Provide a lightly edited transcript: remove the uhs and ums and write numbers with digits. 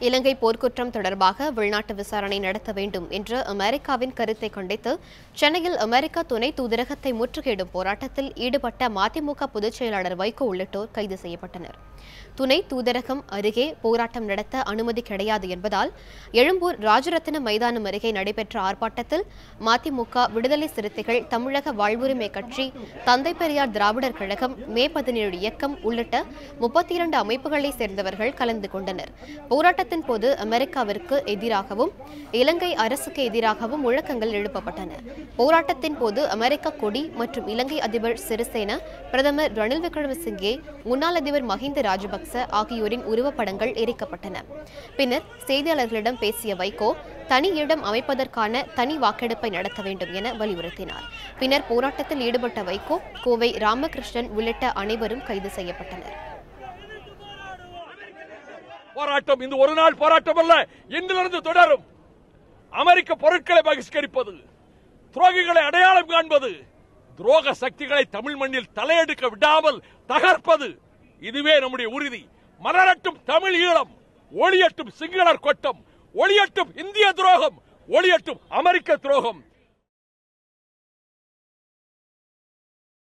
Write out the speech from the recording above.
இலங்கை போர்க்குற்றம் தொடர்பாக வெளிநாட்டு விசாரணை நடத்த வேண்டும் என்ற அமெரிக்காவின் கருத்தை கண்டித்து சென்னையில் அமெரிக்க துணை தூதரகத்தை முற்றுகையிடும் போராட்டத்தில் ஈடுபட்ட மதிமுக பொதுச் செயலாளர் வைகோ உள்ளிட்டோர் கைது செய்யப்பட்டனர். துணை தூதரகம் அருகே போராட்டம் நடத்த அனுமதி கிடையாது என்பதால் எழும்பூர் ராஜரத்தின மைதானம் அருகே நடைபெற்ற ஆர்ப்பாட்டத்தில் மதிமுக, விடுதலை சிறுத்தைகள், தமிழக வாழ்வுரிமை கட்சி, தந்தை பெரியார் திராவிடர் கழகம், மே 17 இயக்கம் உள்ளிட்ட 32 அமைப்புகளைச் சேர்ந்தவர்கள் கலந்து கொண்டனர். போராட்டத்தின் போது அமெரிக்காவிற்கு எதிராகவும் இலங்கை அரசுக்கு எதிராகவும் முழக்கங்கள் எழுப்பப்பட்டன. போராட்டத்தின் போது அமெரிக்க கொடி மற்றும் இலங்கை அதிபர் சிறிசேன, பிரதமர் ரணில் விக்ரமசிங்கே, முன்னாள் அதிபர் மஹிந்த ராஜபக்ச ஆகியோரின் உருவப்படங்கள் எரிக்கப்பட்டன. பின்னர் செய்தியாளர்களிடம் பேசிய வைகோ, தனி இடம் அமைப்பதற்கான தனி வாக்கெடுப்பை நடத்த வேண்டும் என வலியுறுத்தினார். பின்னர் போராட்டத்தில் ஈடுபட்ட வைகோ, கோவை ராமகிருஷ்ணன் உள்ளிட்ட அனைவரும் கைது செய்யப்பட்டனர். போராட்டம் இந்த ஒரு நாள் போராட்டம் அல்ல, இன்றிலிருந்து தொடரும். அமெரிக்க பொருட்களை பகிஷ்கரிப்பது, துரோகிகளை அடையாளம் காண்பது, துரோக சக்திகளை தமிழ் மண்ணில் தலையெடுக்க விடாமல் தகர்ப்பது, இதுவே நம்முடைய உறுதி. மலரட்டும் தமிழ் ஈழம், ஒளியட்டும் சிங்களர் கொட்டம், ஒளியட்டும் இந்திய துரோகம், ஒளியட்டும் அமெரிக்க துரோகம்.